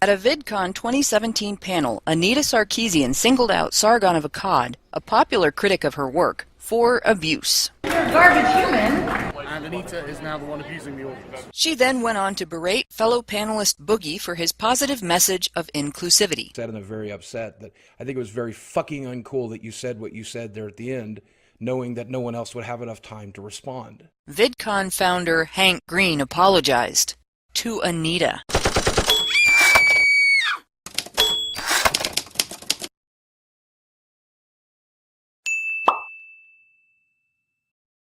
At a VidCon 2017 panel, Anita Sarkeesian singled out Sargon of Akkad, a popular critic of her work, for abuse. You're a garbage human. And Anita is now the one abusing the audience. She then went on to berate fellow panelist Boogie for his positive message of inclusivity. And I'm very upset that I think it was very fucking uncool that you said what you said there at the end, knowing that no one else would have enough time to respond. VidCon founder Hank Green apologized to Anita.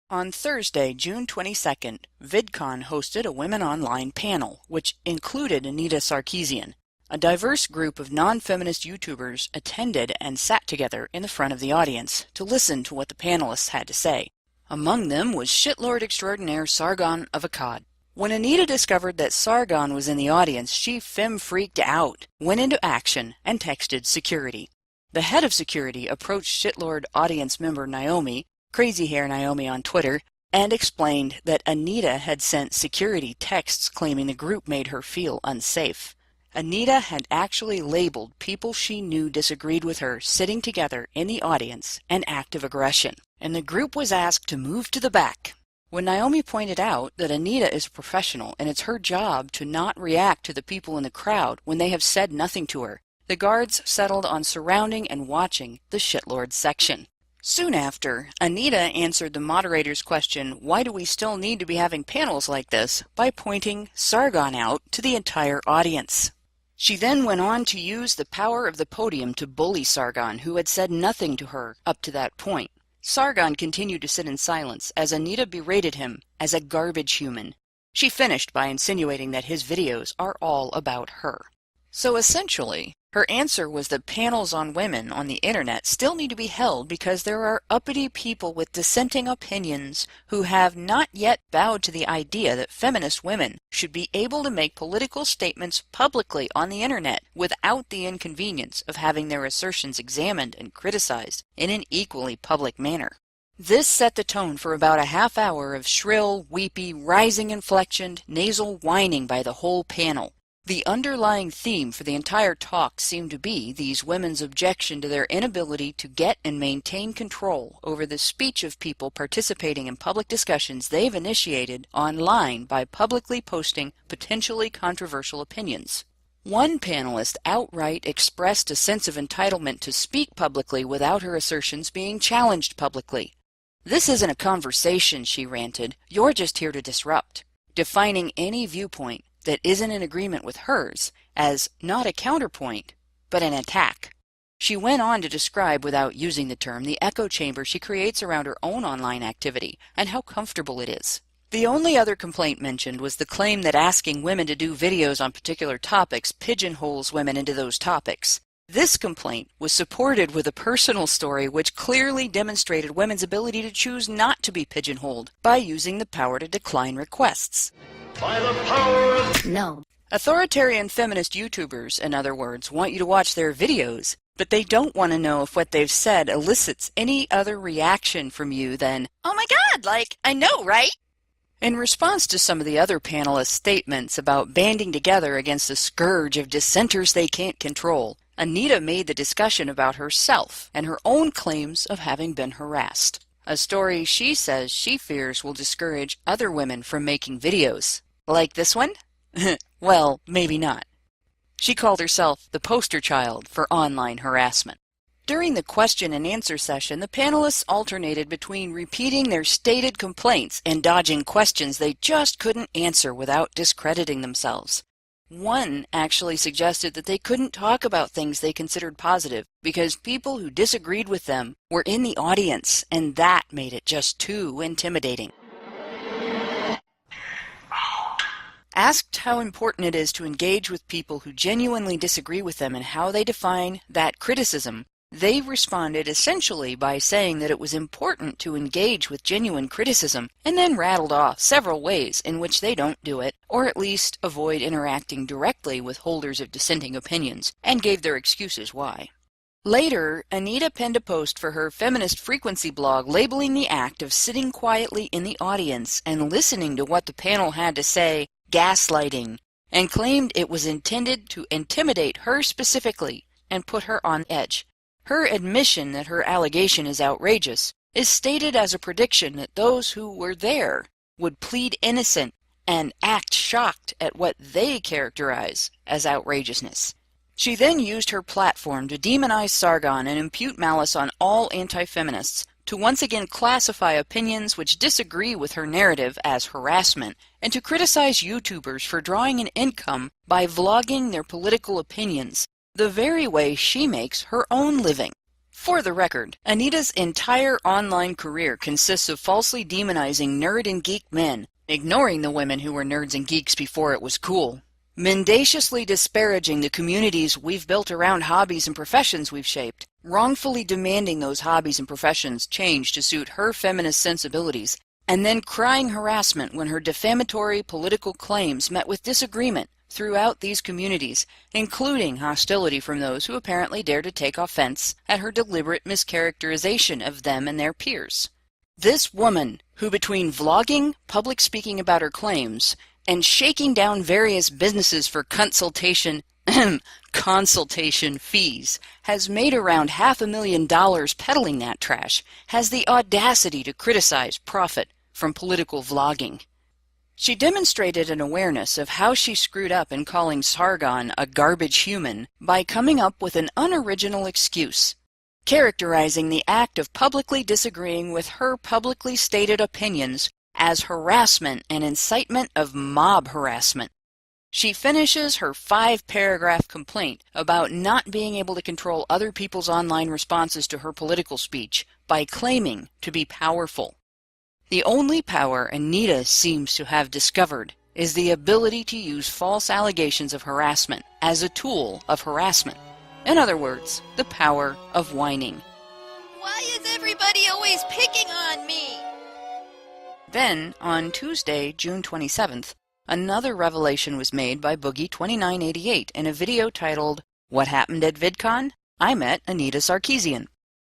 On Thursday, June 22nd, VidCon hosted a Women Online panel, which included Anita Sarkeesian. A diverse group of non-feminist YouTubers attended and sat together in the front of the audience to listen to what the panelists had to say. Among them was shitlord extraordinaire Sargon of Akkad. When Anita discovered that Sargon was in the audience, she fem-freaked out, went into action, and texted security. The head of security approached shitlord audience member Naomi, Crazy Hair Naomi on Twitter, and explained that Anita had sent security texts claiming the group made her feel unsafe. Anita had actually labeled people she knew disagreed with her sitting together in the audience an act of aggression, and the group was asked to move to the back. When Naomi pointed out that Anita is a professional and it's her job to not react to the people in the crowd when they have said nothing to her, the guards settled on surrounding and watching the shitlord section. Soon after, Anita answered the moderator's question, "Why do we still need to be having panels like this?" by pointing Sargon out to the entire audience. She then went on to use the power of the podium to bully Sargon, who had said nothing to her up to that point. Sargon continued to sit in silence as Anita berated him as a garbage human. She finished by insinuating that his videos are all about her. So essentially, her answer was that panels on women on the internet still need to be held because there are uppity people with dissenting opinions who have not yet bowed to the idea that feminist women should be able to make political statements publicly on the internet without the inconvenience of having their assertions examined and criticized in an equally public manner. This set the tone for about a half hour of shrill, weepy, rising inflectioned, nasal whining by the whole panel. The underlying theme for the entire talk seemed to be these women's objection to their inability to get and maintain control over the speech of people participating in public discussions they've initiated online by publicly posting potentially controversial opinions. One panelist outright expressed a sense of entitlement to speak publicly without her assertions being challenged publicly. "This isn't a conversation," she ranted. "You're just here to disrupt," defining any viewpoint that isn't in agreement with hers as not a counterpoint, but an attack. She went on to describe, without using the term, the echo chamber she creates around her own online activity and how comfortable it is. The only other complaint mentioned was the claim that asking women to do videos on particular topics pigeonholes women into those topics. This complaint was supported with a personal story which clearly demonstrated women's ability to choose not to be pigeonholed by using the power to decline requests. By the power of... No. Authoritarian feminist YouTubers, in other words, want you to watch their videos, but they don't want to know if what they've said elicits any other reaction from you than, "Oh my God, like, I know, right?" In response to some of the other panelists' statements about banding together against a scourge of dissenters they can't control, Anita made the discussion about herself and her own claims of having been harassed. A story she says she fears will discourage other women from making videos. Like this one? Well, maybe not. She called herself the poster child for online harassment. During the question and answer session, the panelists alternated between repeating their stated complaints and dodging questions they just couldn't answer without discrediting themselves. One actually suggested that they couldn't talk about things they considered positive because people who disagreed with them were in the audience, and that made it just too intimidating. Asked how important it is to engage with people who genuinely disagree with them and how they define that criticism, they responded essentially by saying that it was important to engage with genuine criticism, and then rattled off several ways in which they don't do it, or at least avoid interacting directly with holders of dissenting opinions, and gave their excuses why. Later, Anita penned a post for her Feminist Frequency blog labeling the act of sitting quietly in the audience and listening to what the panel had to say gaslighting, and claimed it was intended to intimidate her specifically and put her on edge. Her admission that her allegation is outrageous is stated as a prediction that those who were there would plead innocent and act shocked at what they characterize as outrageousness. She then used her platform to demonize Sargon and impute malice on all anti-feminists, to once again classify opinions which disagree with her narrative as harassment, and to criticize YouTubers for drawing an income by vlogging their political opinions, the very way she makes her own living. For the record, Anita's entire online career consists of falsely demonizing nerd and geek men, ignoring the women who were nerds and geeks before it was cool, mendaciously disparaging the communities we've built around hobbies and professions we've shaped, wrongfully demanding those hobbies and professions change to suit her feminist sensibilities, and then crying harassment when her defamatory political claims met with disagreement throughout these communities, including hostility from those who apparently dare to take offense at her deliberate mischaracterization of them and their peers. This woman, who between vlogging, public speaking about her claims, and shaking down various businesses for consultation fees, has made around $500,000 peddling that trash, has the audacity to criticize profit from political vlogging. She demonstrated an awareness of how she screwed up in calling Sargon a garbage human by coming up with an unoriginal excuse, characterizing the act of publicly disagreeing with her publicly stated opinions as harassment and incitement of mob harassment. She finishes her 5-paragraph complaint about not being able to control other people's online responses to her political speech by claiming to be powerful. The only power Anita seems to have discovered is the ability to use false allegations of harassment as a tool of harassment. In other words, the power of whining. Why is everybody always picking on me? Then, on Tuesday, June 27th, another revelation was made by Boogie2988 in a video titled, "What Happened at VidCon? I Met Anita Sarkeesian."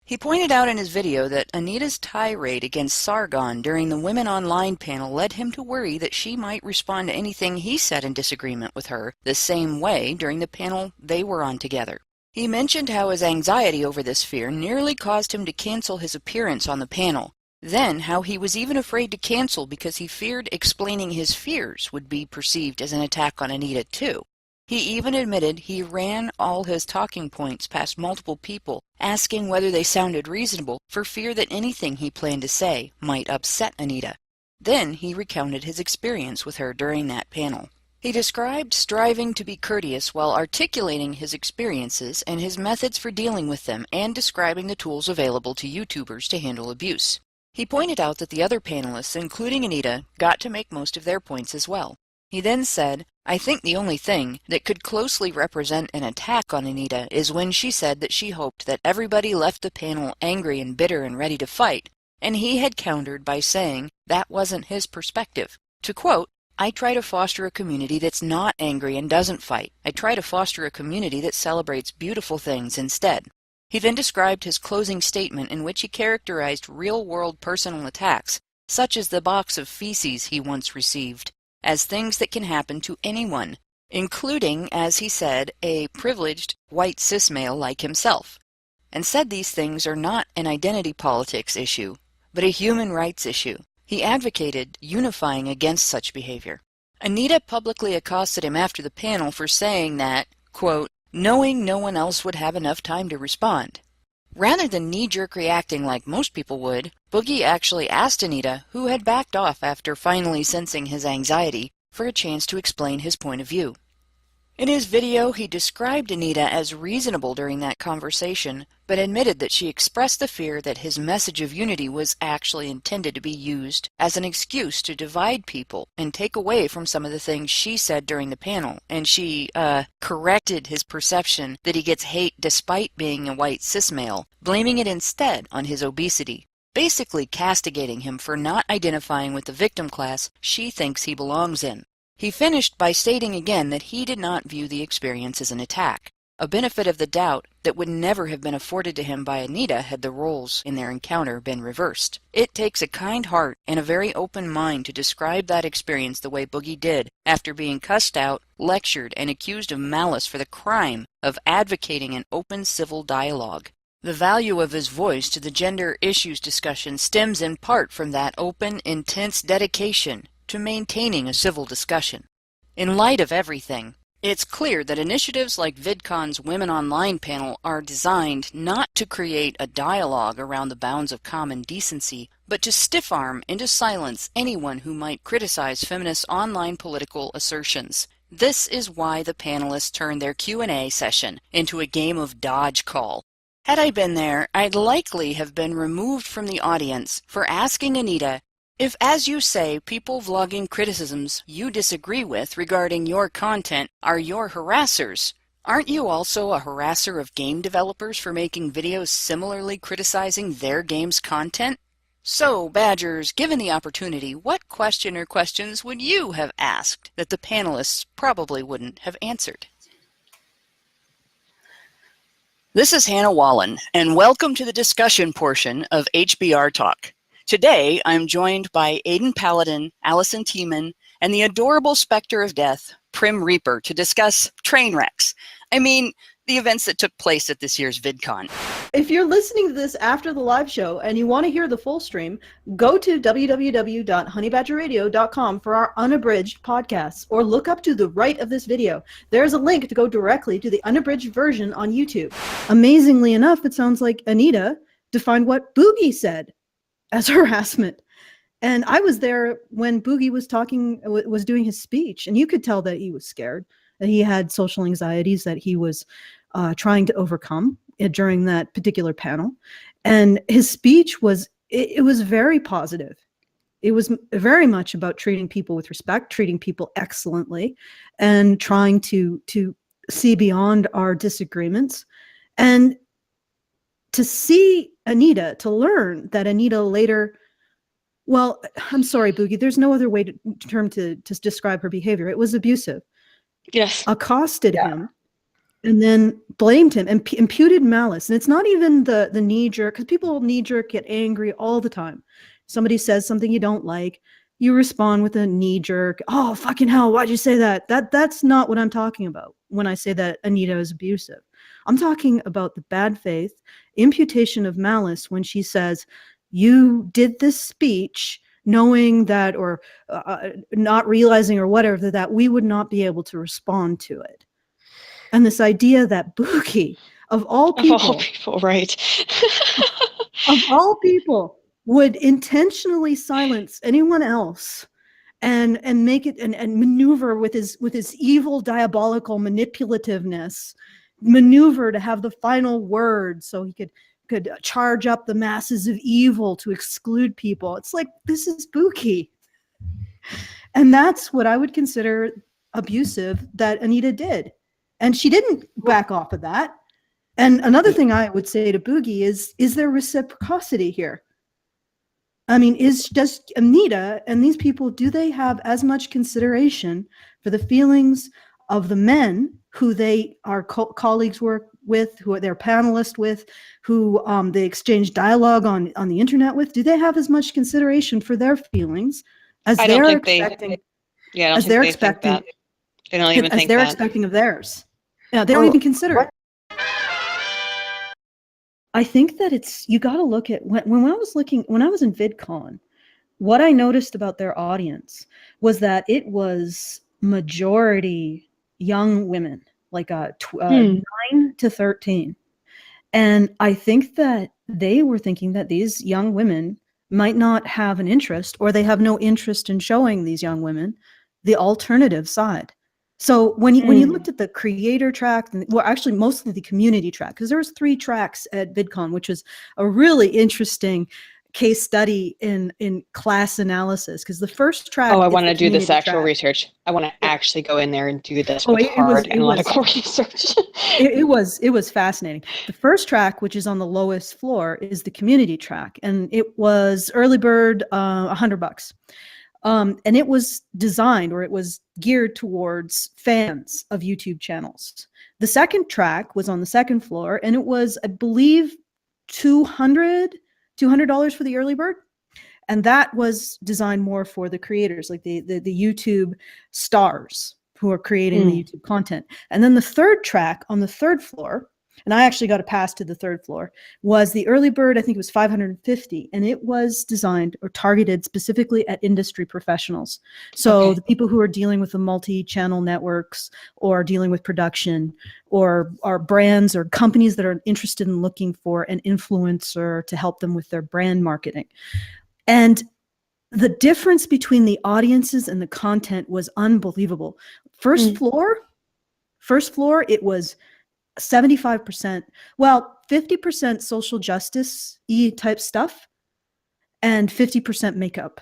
He pointed out in his video that Anita's tirade against Sargon during the Women Online panel led him to worry that she might respond to anything he said in disagreement with her the same way during the panel they were on together. He mentioned how his anxiety over this fear nearly caused him to cancel his appearance on the panel, then how he was even afraid to cancel because he feared explaining his fears would be perceived as an attack on Anita too. He even admitted he ran all his talking points past multiple people, asking whether they sounded reasonable for fear that anything he planned to say might upset Anita. Then he recounted his experience with her during that panel. He described striving to be courteous while articulating his experiences and his methods for dealing with them, and describing the tools available to YouTubers to handle abuse. He pointed out that the other panelists, including Anita, got to make most of their points as well. He then said, "I think the only thing that could closely represent an attack on Anita is when she said that she hoped that everybody left the panel angry and bitter and ready to fight, and he had countered by saying that wasn't his perspective. To quote, 'I try to foster a community that's not angry and doesn't fight. I try to foster a community that celebrates beautiful things instead.'" He then described his closing statement in which he characterized real-world personal attacks, such as the box of feces he once received, as things that can happen to anyone, including, as he said, a privileged white cis male like himself, and said these things are not an identity politics issue, but a human rights issue. He advocated unifying against such behavior. Anita publicly accosted him after the panel for saying that, quote, "knowing no one else would have enough time to respond." Rather than knee-jerk reacting like most people would, Boogie actually asked Anita, who had backed off after finally sensing his anxiety, for a chance to explain his point of view. In his video, he described Anita as reasonable during that conversation, but admitted that she expressed the fear that his message of unity was actually intended to be used as an excuse to divide people and take away from some of the things she said during the panel, and she, corrected his perception that he gets hate despite being a white cis male, blaming it instead on his obesity, basically castigating him for not identifying with the victim class she thinks he belongs in. He finished by stating again that he did not view the experience as an attack. a benefit of the doubt that would never have been afforded to him by Anita had the roles in their encounter been reversed. It takes a kind heart and a very open mind to describe that experience the way Boogie did after being cussed out, lectured, and accused of malice for the crime of advocating an open civil dialogue. The value of his voice to the gender issues discussion stems in part from that open, intense dedication to maintaining a civil discussion. In light of everything, it's clear that initiatives like VidCon's Women Online panel are designed not to create a dialogue around the bounds of common decency, but to stiff-arm into silence anyone who might criticize feminist online political assertions. This is why the panelists turned their Q&A session into a game of dodge call. Had I been there, I'd likely have been removed from the audience for asking Anita, if, as you say, people vlogging criticisms you disagree with regarding your content are your harassers, aren't you also a harasser of game developers for making videos similarly criticizing their game's content? So, Badgers, given the opportunity, what question or questions would you have asked that the panelists probably wouldn't have answered? This is Hannah Wallen, and welcome to the discussion portion of HBRTalk. Today, I'm joined by Aidan Paladin, Allison Tiemann, and the adorable Spectre of Death, Prim Reaper, to discuss train wrecks. I mean, the events that took place at this year's VidCon. If you're listening to this after the live show and you want to hear the full stream, go to www.honeybadgerradio.com for our unabridged podcasts, or look up to the right of this video. There's a link to go directly to the unabridged version on YouTube. Amazingly enough, it sounds like Anita defined what Boogie said as harassment. And I was there when Boogie was doing his speech, and you could tell that he was scared, that he had social anxieties that he was trying to overcome during that particular panel. And his speech was very positive. It was very much about treating people with respect, treating people excellently, and trying to see beyond our disagreements. And to see Anita, to learn that Anita later, well, I'm sorry, Boogie, there's no other way to describe her behavior. It was abusive. Yes. Accosted him and then blamed him and imputed malice. And it's not even the knee-jerk, because people knee-jerk get angry all the time. Somebody says something you don't like, you respond with a knee-jerk, oh, fucking hell, why'd you say that? That's not what I'm talking about when I say that Anita is abusive. I'm talking about the bad faith, imputation of malice when she says, you did this speech knowing that, or not realizing or whatever, that we would not be able to respond to it. And this idea that Boogie, of all people, right, of all people, would intentionally silence anyone else and make it and maneuver with his evil, diabolical manipulativeness, maneuver to have the final word so he could charge up the masses of evil to exclude people. It's like, this is Boogie. And that's what I would consider abusive that Anita did. And she didn't back off of that. And another thing I would say to Boogie is there reciprocity here? I mean, does Anita and these people, do they have as much consideration for the feelings of the men who they are colleagues work with, who they're panelists with, who they exchange dialogue on the internet with? Do they have as much consideration for their feelings as they're expecting? As they're expecting. They don't even think as they're that. expecting of theirs. Yeah, they don't even consider it. I think that you got to look at when I was in VidCon, what I noticed about their audience was that it was majority young women, like 9 to 13. And I think that they were thinking that these young women might not have an interest, or they have no interest in showing these young women the alternative side. So when you looked at the creator track, well, actually mostly the community track, because there was 3 tracks at VidCon, which was a really interesting case study in class analysis, because the first track. Oh, I want to do this actual research. I want to actually go in there and do this with hard analytical research. It was fascinating. The first track, which is on the lowest floor, is the community track, and it was early bird, $100. And it was designed, or it was geared towards fans of YouTube channels. The second track was on the second floor, and it was, I believe, $200 for the early bird. And that was designed more for the creators, like the YouTube stars who are creating the YouTube content. And then the third track on the third floor, and I actually got a pass to the third floor, was the early bird. I think it was $550, and it was designed or targeted specifically at industry professionals. So the people who are dealing with the multi-channel networks, or dealing with production, or are brands or companies that are interested in looking for an influencer to help them with their brand marketing. And the difference between the audiences and the content was unbelievable. First floor, it was 75%, well, 50% social justice-y type stuff, and 50% makeup.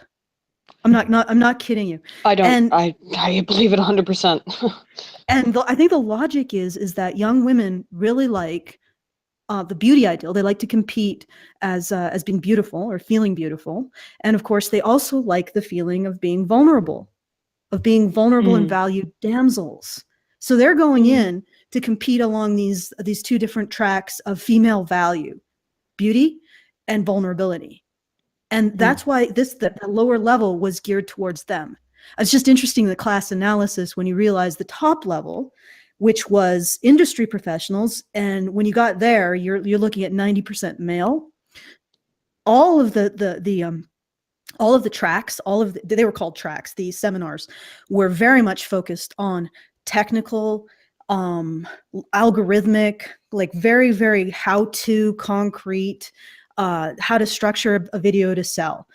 I'm not kidding you. I believe it 100%. And I think the logic is that young women really like the beauty ideal. They like to compete as being beautiful or feeling beautiful. And of course, they also like the feeling of being vulnerable and valued damsels. So they're going in to compete along these two different tracks of female value, beauty and vulnerability. And that's why the lower level was geared towards them. It's just interesting, the class analysis, when you realize the top level, which was industry professionals, and when you got there, you're looking at 90% male. All of the tracks, they were called tracks, the seminars were very much focused on technical, algorithmic, like very, very how-to, concrete, how to structure a video to sell,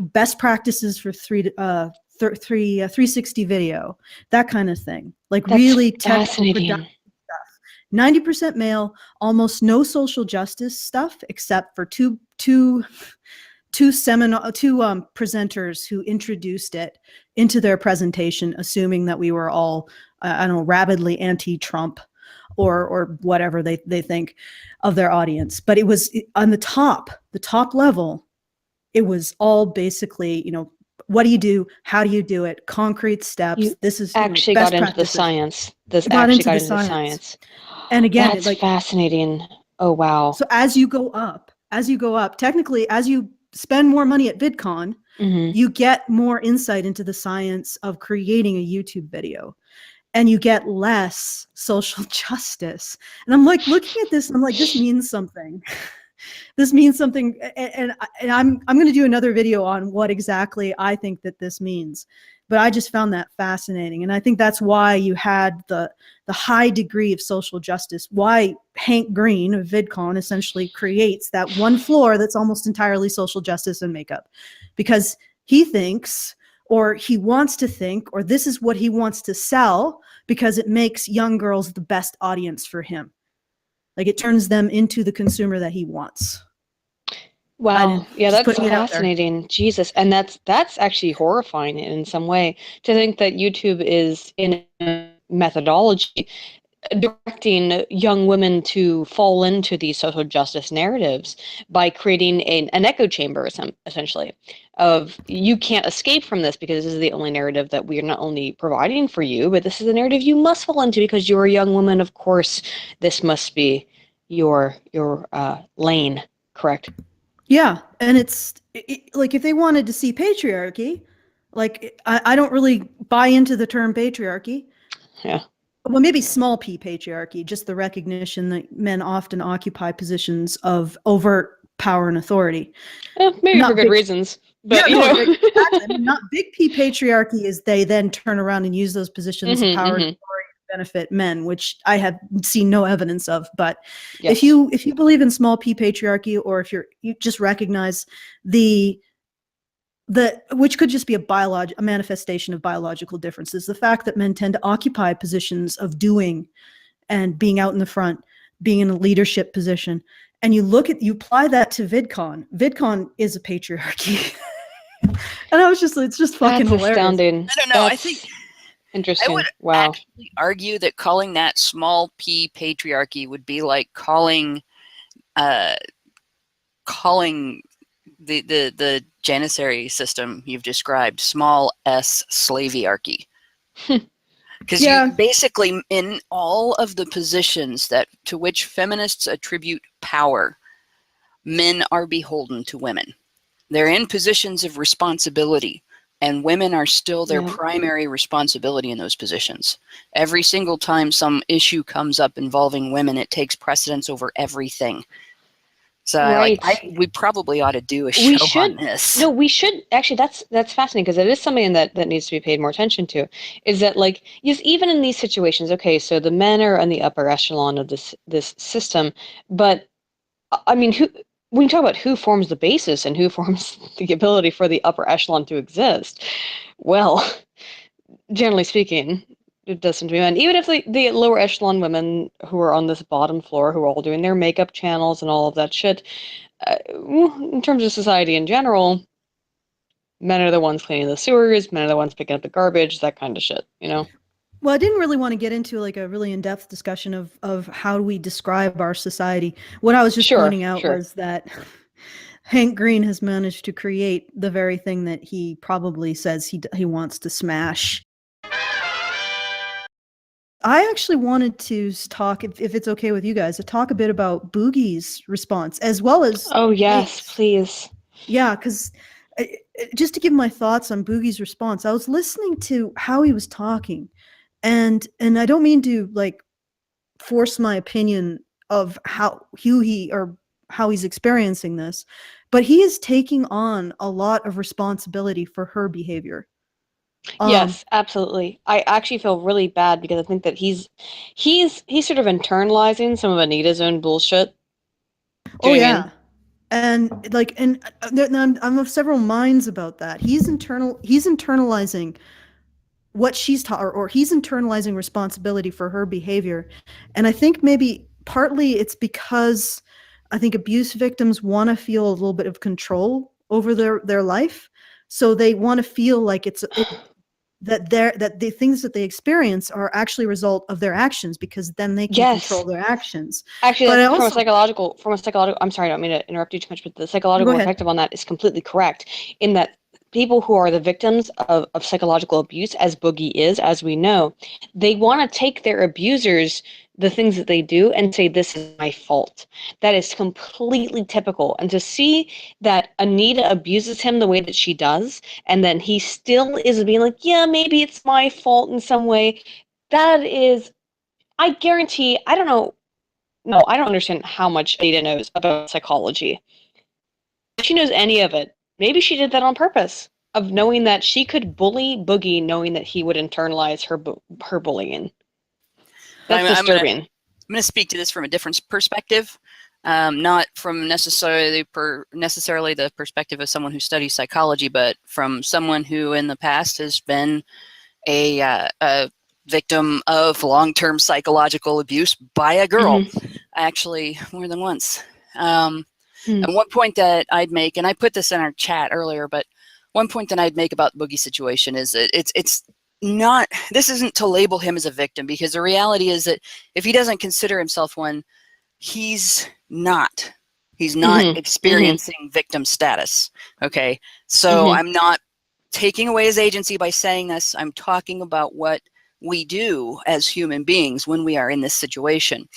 best practices for 360 video, that kind of thing. Like, that's really technical production stuff. 90% male, almost no social justice stuff, except for two presenters who introduced it into their presentation, assuming that we were all, I don't know, rabidly anti-Trump or whatever they think of their audience. But it was on the top level, it was all basically, what do you do? How do you do it? Concrete steps. This is actually got into the science. This actually got into the science. And again, that's like fascinating. Oh, wow. So as you go up, technically, as you spend more money at VidCon, you get more insight into the science of creating a YouTube video, and you get less social justice. And I'm like looking at this, and I'm like, this means something. This means something, and I'm going to do another video on what exactly I think that this means. But I just found that fascinating, and I think that's why you had the high degree of social justice. Why Hank Green of VidCon essentially creates that one floor that's almost entirely social justice and makeup, because he thinks, or he wants to think, or this is what he wants to sell, because it makes young girls the best audience for him. Like, it turns them into the consumer that he wants. Wow. Yeah, that's fascinating. Jesus. And that's actually horrifying in some way, to think that YouTube is in a methodology directing young women to fall into these social justice narratives by creating an echo chamber, essentially, of you can't escape from this because this is the only narrative that we are not only providing for you, but this is the narrative you must fall into because you're a young woman. Of course, this must be your lane, correct? Yeah, and it's like, if they wanted to see patriarchy, like, I don't really buy into the term patriarchy. Yeah. Well, maybe small p patriarchy, just the recognition that men often occupy positions of overt power and authority. Maybe not for good reasons. But, exactly. Not big P patriarchy is they then turn around and use those positions of power and authority to benefit men, which I have seen no evidence of. But if you believe in small p patriarchy, or if you just recognize which could just be a manifestation of biological differences, the fact that men tend to occupy positions of doing and being out in the front, being in a leadership position, and you apply that to VidCon. VidCon is a patriarchy. And it's just fucking hilarious. Astounding. I don't know. I think interesting. I would wow. actually argue that calling that small p patriarchy would be like calling the janissary system you've described, small s slaviarchy. Because you basically, in all of the positions to which feminists attribute power, men are beholden to women. They're in positions of responsibility, and women are still their primary responsibility in those positions. Every single time some issue comes up involving women, it takes precedence over everything. So we probably ought to do a show on this. No, we should. Actually, that's fascinating, because it is something that needs to be paid more attention to. Is that, like, yes, even in these situations, okay, so the men are in the upper echelon of this system, but I mean, when you talk about who forms the basis and who forms the ability for the upper echelon to exist, well, generally speaking, it doesn't be men. Even if the lower echelon women who are on this bottom floor, who are all doing their makeup channels and all of that shit, in terms of society in general, men are the ones cleaning the sewers, men are the ones picking up the garbage, that kind of shit, you know? Well, I didn't really want to get into like a really in-depth discussion of how we describe our society. What I was just pointing out was that Hank Green has managed to create the very thing that he probably says he wants to smash. I actually wanted to talk, if it's okay with you guys, to talk a bit about Boogie's response, as well as... Oh, yes, please. Yeah, because just to give my thoughts on Boogie's response, I was listening to how he was talking, and I don't mean to, like, force my opinion of how he's experiencing this, but he is taking on a lot of responsibility for her behavior. Yes, absolutely. I actually feel really bad, because I think that he's sort of internalizing some of Anita's own bullshit. Oh yeah, and I'm of several minds about that. He's internalizing what she's taught, or he's internalizing responsibility for her behavior, and I think maybe partly it's because I think abuse victims want to feel a little bit of control over their life, so they want to feel like that the things that they experience are actually a result of their actions, because then they can control their actions. Actually, but from a psychological, I'm sorry, I don't mean to interrupt you too much, but the psychological perspective on that is completely correct, in that people who are the victims of psychological abuse, as Boogie is, as we know, they want to take their abusers, the things that they do, and say, this is my fault. That is completely typical. And to see that Anita abuses him the way that she does, and then he still is being like, yeah, maybe it's my fault in some way, that is, I guarantee, I don't know, no, I don't understand how much Anita knows about psychology. If she knows any of it, maybe she did that on purpose, of knowing that she could bully Boogie, knowing that he would internalize her bullying. That's disturbing. I'm going to speak to this from a different perspective, not from necessarily the perspective of someone who studies psychology, but from someone who in the past has been a victim of long-term psychological abuse by a girl, actually more than once. And one point that I'd make, and I put this in our chat earlier, but one point that I'd make about the Boogie situation is that it's not, this isn't to label him as a victim, because the reality is that if he doesn't consider himself one, he's not experiencing victim status. Okay. So I'm not taking away his agency by saying this. I'm talking about what we do as human beings when we are in this situation.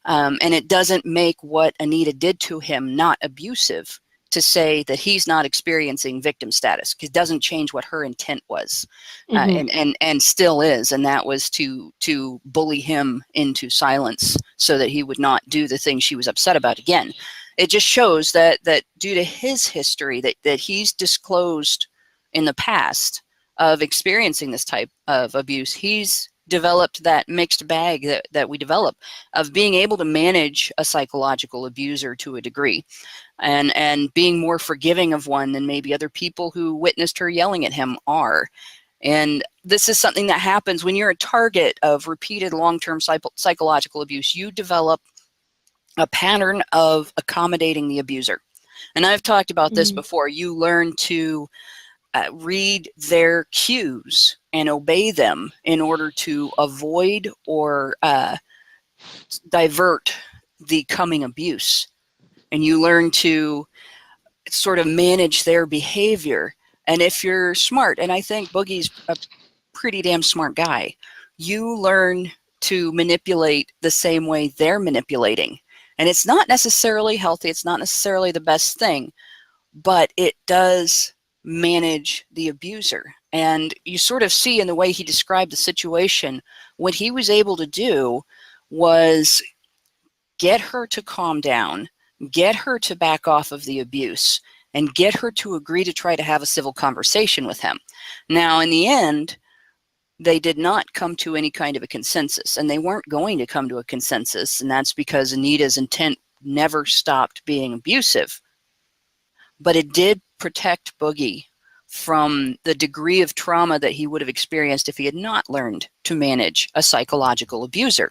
And it doesn't make what Anita did to him not abusive to say that he's not experiencing victim status, because it doesn't change what her intent was, and still is, and that was to bully him into silence so that he would not do the thing she was upset about again. It just shows that due to his history that he's disclosed in the past of experiencing this type of abuse, he's developed that mixed bag that we develop of being able to manage a psychological abuser to a degree, and being more forgiving of one than maybe other people who witnessed her yelling at him are. And this is something that happens when you're a target of repeated long-term psychological abuse. You develop a pattern of accommodating the abuser. And I've talked about this before. You learn to read their cues and obey them in order to avoid or divert the coming abuse. And you learn to sort of manage their behavior. And if you're smart, and I think Boogie's a pretty damn smart guy, you learn to manipulate the same way they're manipulating. And it's not necessarily healthy, it's not necessarily the best thing, but it does manage the abuser. And you sort of see in the way he described the situation, what he was able to do was get her to calm down, get her to back off of the abuse, and get her to agree to try to have a civil conversation with him. Now, in the end, they did not come to any kind of a consensus, and they weren't going to come to a consensus, and that's because Anita's intent never stopped being abusive. But it did protect Boogie from the degree of trauma that he would have experienced if he had not learned to manage a psychological abuser.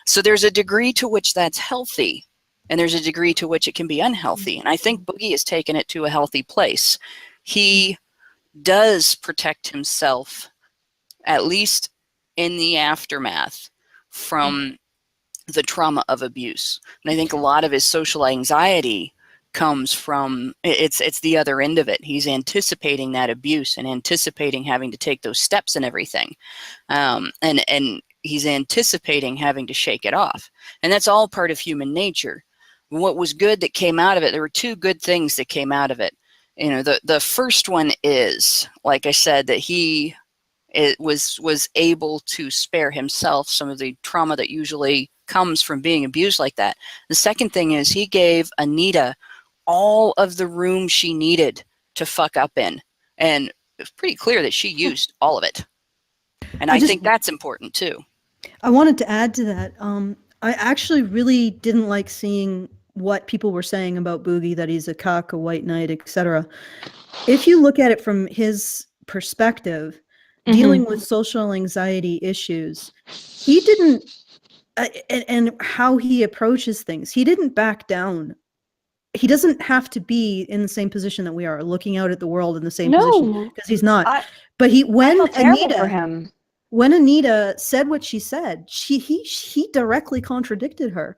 So there's a degree to which that's healthy, and there's a degree to which it can be unhealthy. And I think Boogie has taken it to a healthy place. He does protect himself, at least in the aftermath, from the trauma of abuse. And I think a lot of his social anxiety comes from, it's the other end of it. He's anticipating that abuse and anticipating having to take those steps and everything. And he's anticipating having to shake it off. And that's all part of human nature. What was good that came out of it, there were two good things that came out of it. You know, the first one is, like I said, that he was able to spare himself some of the trauma that usually comes from being abused like that. The second thing is he gave Anita all of the room she needed to fuck up in. And it was pretty clear that she used all of it. And I think that's important too. I wanted to add to that. I actually really didn't like seeing what people were saying about Boogie, that he's a cuck, a white knight, etc. If you look at it from his perspective, dealing with social anxiety issues, he didn't, and how he approaches things, he didn't back down. He doesn't have to be in the same position that we are, looking out at the world in the same position, because he's not. But when Anita said what she said, he directly contradicted her.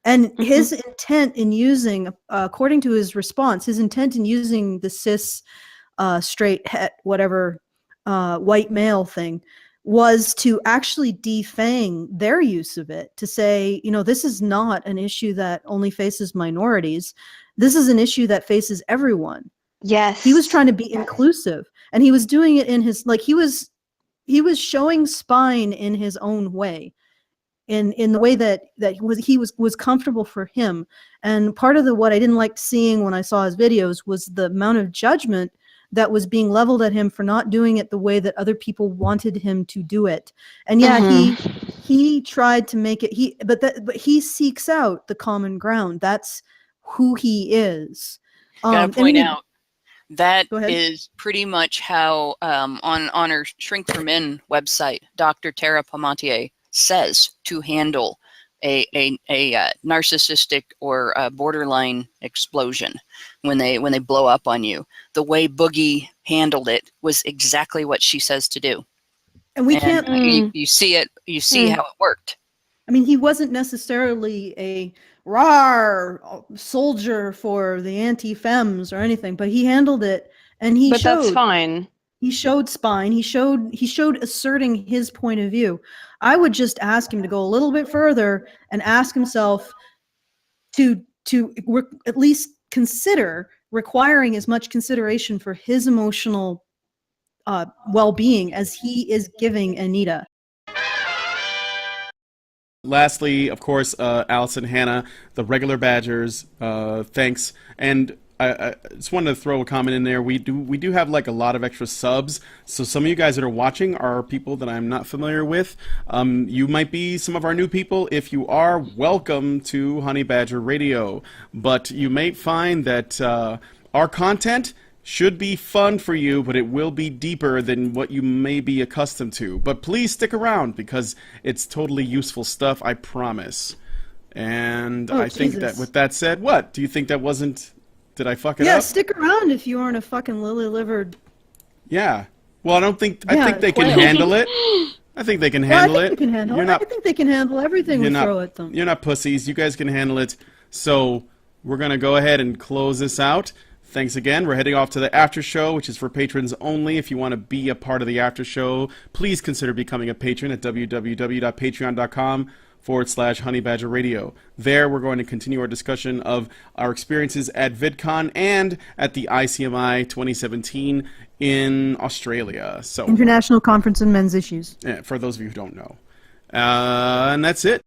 And his intent in using, according to his response, his intent in using the cis, straight, whatever, white male thing was to actually defang their use of it, to say, you know, this is not an issue that only faces minorities. This is an issue that faces everyone. Yes. He was trying to be inclusive, and he was doing it in his, like, he was showing spine in his own way, in the way that he was comfortable for him. And part of what I didn't like seeing when I saw his videos was the amount of judgment that was being leveled at him for not doing it the way that other people wanted him to do it. And yeah, he tried to make it, but he seeks out the common ground. That's who he is. Gotta point out, that is pretty much how on our Shrink for Men website, Dr. Tara Palmatier says to handle a narcissistic or a borderline explosion when they blow up on you. The way Boogie handled it was exactly what she says to do. And we can't. You see it. You see how it worked. I mean, he wasn't necessarily a rawr soldier for the anti-fems or anything, but he handled it, and But that's fine. He showed spine. He showed asserting his point of view. I would just ask him to go a little bit further and ask himself to at least consider requiring as much consideration for his emotional well-being as he is giving Anita. Lastly, of course, Allison, Hannah, the regular Badgers, thanks. And I just wanted to throw a comment in there. We do have like a lot of extra subs, so some of you guys that are watching are people that I'm not familiar with. You might be some of our new people. If you are, welcome to Honey Badger Radio. But you may find that our content should be fun for you, but it will be deeper than what you may be accustomed to. But please stick around, because it's totally useful stuff, I promise. And I think that with that said, what? Do you think that wasn't... Did I fuck it up? Yeah, stick around if you aren't a fucking lily-livered... Yeah. Well, I think they can handle it. I think they can handle it. I think they can handle it. I think they can handle everything we throw at them. You're not pussies. You guys can handle it. So we're going to go ahead and close this out. Thanks again. We're heading off to the after show, which is for patrons only. If you want to be a part of the after show, please consider becoming a patron at www.patreon.com/honeybadgerradio. There, we're going to continue our discussion of our experiences at VidCon and at the ICMI 2017 in Australia. So International Conference on Men's Issues. for those of you who don't know. And that's it.